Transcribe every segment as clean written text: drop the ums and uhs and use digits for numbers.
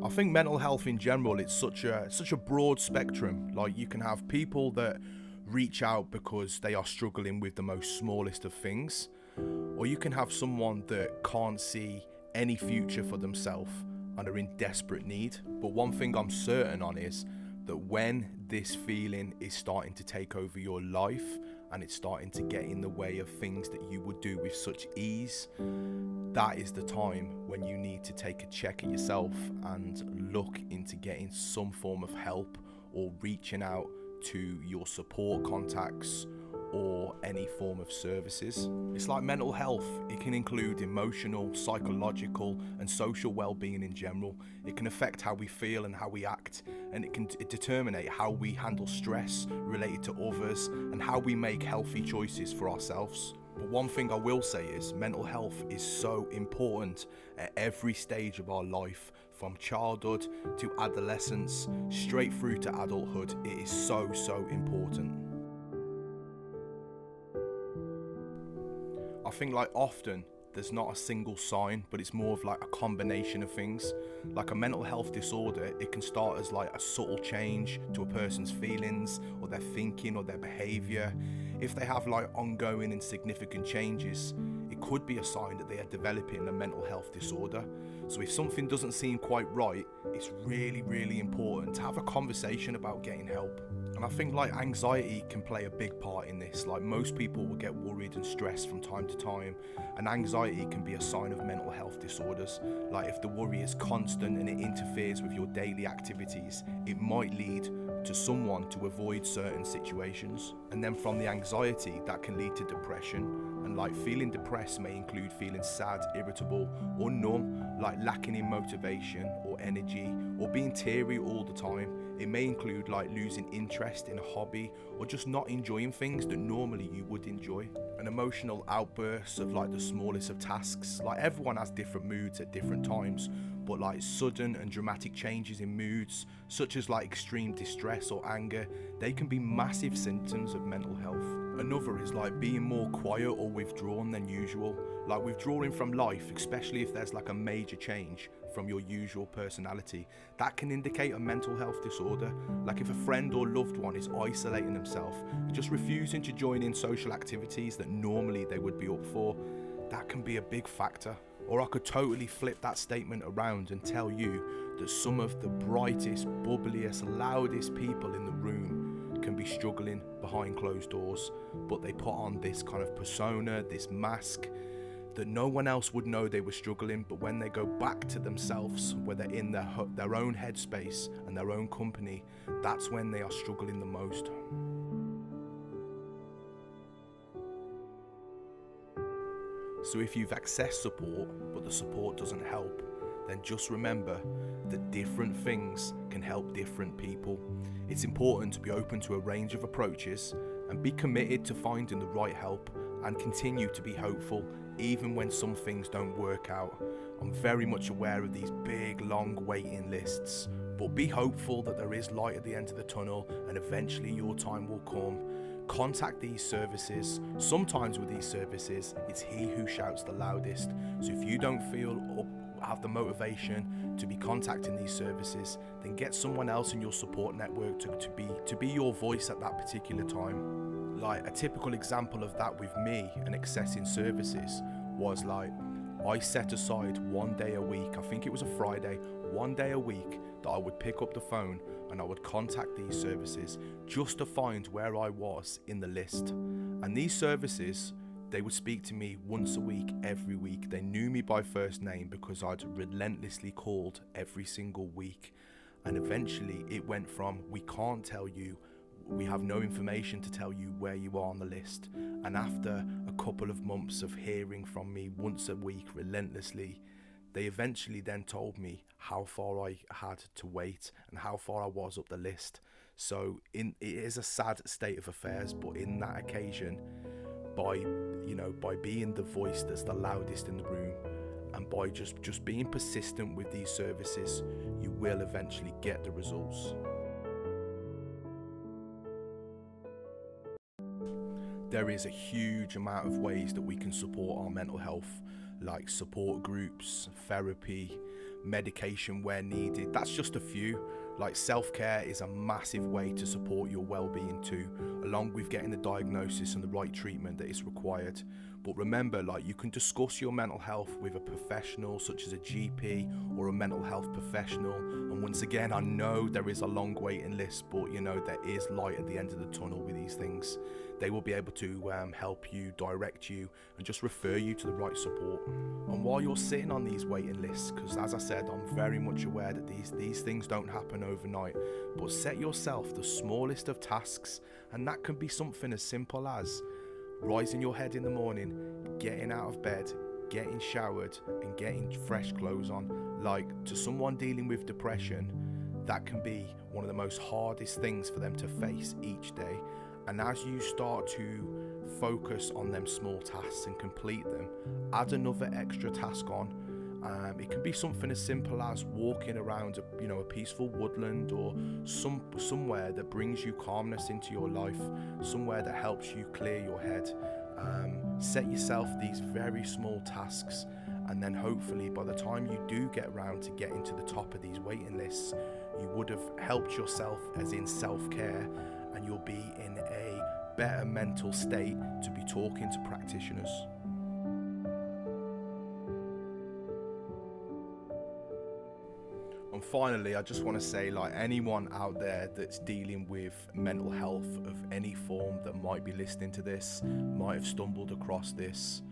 I think mental health in general, it's such a broad spectrum. Like, you can have people that reach out because they are struggling with the most smallest of things, or you can have someone that can't see any future for themselves and are in desperate need. But one thing I'm certain on is that when this feeling is starting to take over your life and it's starting to get in the way of things that you would do with such ease, that is the time when you need to take a check at yourself and look into getting some form of help or reaching out to your support contacts or any form of services. It's like mental health. It can include emotional, psychological, and social well-being in general. It can affect how we feel and how we act, and it can determine how we handle stress related to others and how we make healthy choices for ourselves. But one thing I will say is mental health is so important at every stage of our life, from childhood to adolescence, straight through to adulthood. It is so important. I think like often there's not a single sign, but it's more of like a combination of things. Like a mental health disorder, it can start as like a subtle change to a person's feelings or their thinking or their behavior. If they have like ongoing and significant changes, it could be a sign that they are developing a mental health disorder. So if something doesn't seem quite right, it's really important to have a conversation about getting help. And I think like anxiety can play a big part in this. Like, most people will get worried and stressed from time to time, and anxiety can be a sign of mental health disorders. Like, if the worry is constant and it interferes with your daily activities, it might lead to someone to avoid certain situations. And then from the anxiety, that can lead to depression. And like, feeling depressed may include feeling sad, irritable, or numb, like lacking in motivation or energy, or being teary all the time. It may include like losing interest in a hobby, or just not enjoying things that normally you would enjoy. An emotional outburst of like the smallest of tasks. Like, everyone has different moods at different times, but like sudden and dramatic changes in moods, such as like extreme distress or anger, they can be massive symptoms of mental health. Another is like being more quiet or withdrawn than usual, like withdrawing from life, especially if there's like a major change from your usual personality. That can indicate a mental health disorder. Like, if a friend or loved one is isolating themselves, just refusing to join in social activities that normally they would be up for, that can be a big factor. Or I could totally flip that statement around and tell you that some of the brightest, bubbliest, loudest people in the room can be struggling behind closed doors, but they put on this kind of persona, this mask, that no one else would know they were struggling. But when they go back to themselves, where they're in their own headspace and their own company, that's when they are struggling the most. So if you've accessed support, but the support doesn't help, then just remember that different things can help different people. It's important to be open to a range of approaches and be committed to finding the right help, and continue to be hopeful even when some things don't work out. I'm very much aware of these big, long waiting lists, but be hopeful that there is light at the end of the tunnel, and eventually your time will come. Contact these services. Sometimes with these services, it's he who shouts the loudest. So if you don't feel have the motivation to be contacting these services, then get someone else in your support network to be your voice at that particular time. Like, a typical example of that with me and accessing services was like, I set aside one day a week, I think it was a Friday, one day a week, that I would pick up the phone and I would contact these services just to find where I was in the list. And these services, they would speak to me once a week, every week. They knew me by first name because I'd relentlessly called every single week. And eventually it went from, we can't tell you, we have no information to tell you where you are on the list. And after a couple of months of hearing from me once a week relentlessly, they eventually then told me how far I had to wait and how far I was up the list. So it is a sad state of affairs, but in that occasion, by being the voice that's the loudest in the room, and by just being persistent with these services, you will eventually get the results. There is a huge amount of ways that we can support our mental health, like support groups, therapy, medication where needed. That's just a few. Like, self-care is a massive way to support your well-being too, along with getting the diagnosis and the right treatment that is required. But remember, like, you can discuss your mental health with a professional such as a GP or a mental health professional. And once again, I know there is a long waiting list, but you know, there is light at the end of the tunnel with these things. They will be able to help you, direct you, and just refer you to the right support. And while you're sitting on these waiting lists, because as I said, I'm very much aware that these things don't happen overnight, but set yourself the smallest of tasks, and that can be something as simple as rising your head in the morning, getting out of bed, getting showered, and getting fresh clothes on. Like, to someone dealing with depression, that can be one of the most hardest things for them to face each day. And as you start to focus on them small tasks and complete them, add another extra task on. It can be something as simple as walking around a peaceful woodland, or somewhere that brings you calmness into your life, somewhere that helps you clear your head. Set yourself these very small tasks, and then hopefully by the time you do get around to getting to the top of these waiting lists, you would have helped yourself, as in self-care, and you'll be in a better mental state to be talking to practitioners. And finally, I just want to say, like, anyone out there that's dealing with mental health of any form that might be listening to this, might have stumbled across this,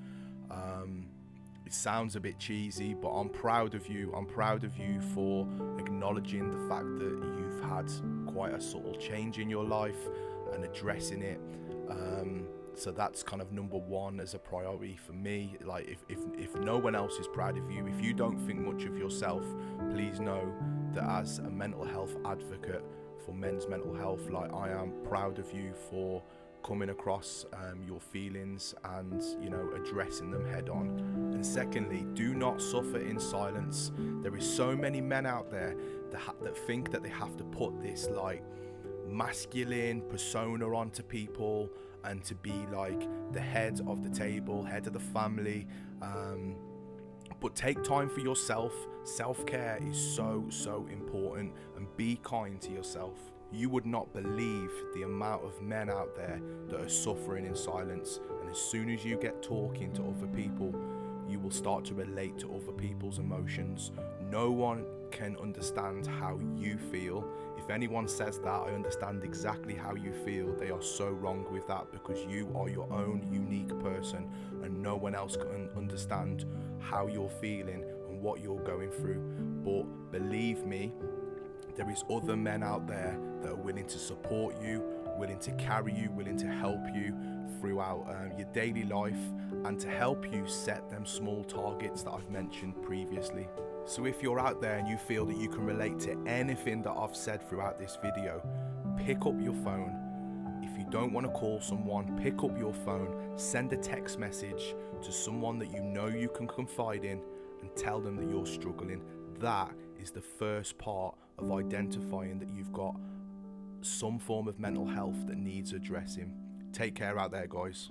it sounds a bit cheesy, but I'm proud of you. I'm proud of you for acknowledging the fact that you've had quite a subtle change in your life and addressing it. So that's kind of number one as a priority for me. Like, if no one else is proud of you, if you don't think much of yourself, please know that as a mental health advocate for men's mental health, like, I am proud of you for coming across your feelings and, you know, addressing them head on. And secondly, do not suffer in silence. There is so many men out there that think that they have to put this like masculine persona onto people and to be like the head of the table, head of the family. But take time for yourself. Self-care is so important, and be kind to yourself. You would not believe the amount of men out there that are suffering in silence, and as soon as you get talking to other people, you will start to relate to other people's emotions. No one can understand how you feel. If anyone says that, I understand exactly how you feel, they are so wrong with that, because you are your own unique person, and no one else can understand how you're feeling and what you're going through. But believe me, there is other men out there that are willing to support you, willing to carry you, willing to help you throughout your daily life, and to help you set them small targets that I've mentioned previously. So if you're out there and you feel that you can relate to anything that I've said throughout this video, pick up your phone. If you don't want to call someone, pick up your phone, send a text message to someone that you know you can confide in, and tell them that you're struggling. That is the first part of identifying that you've got some form of mental health that needs addressing. Take care out there, guys.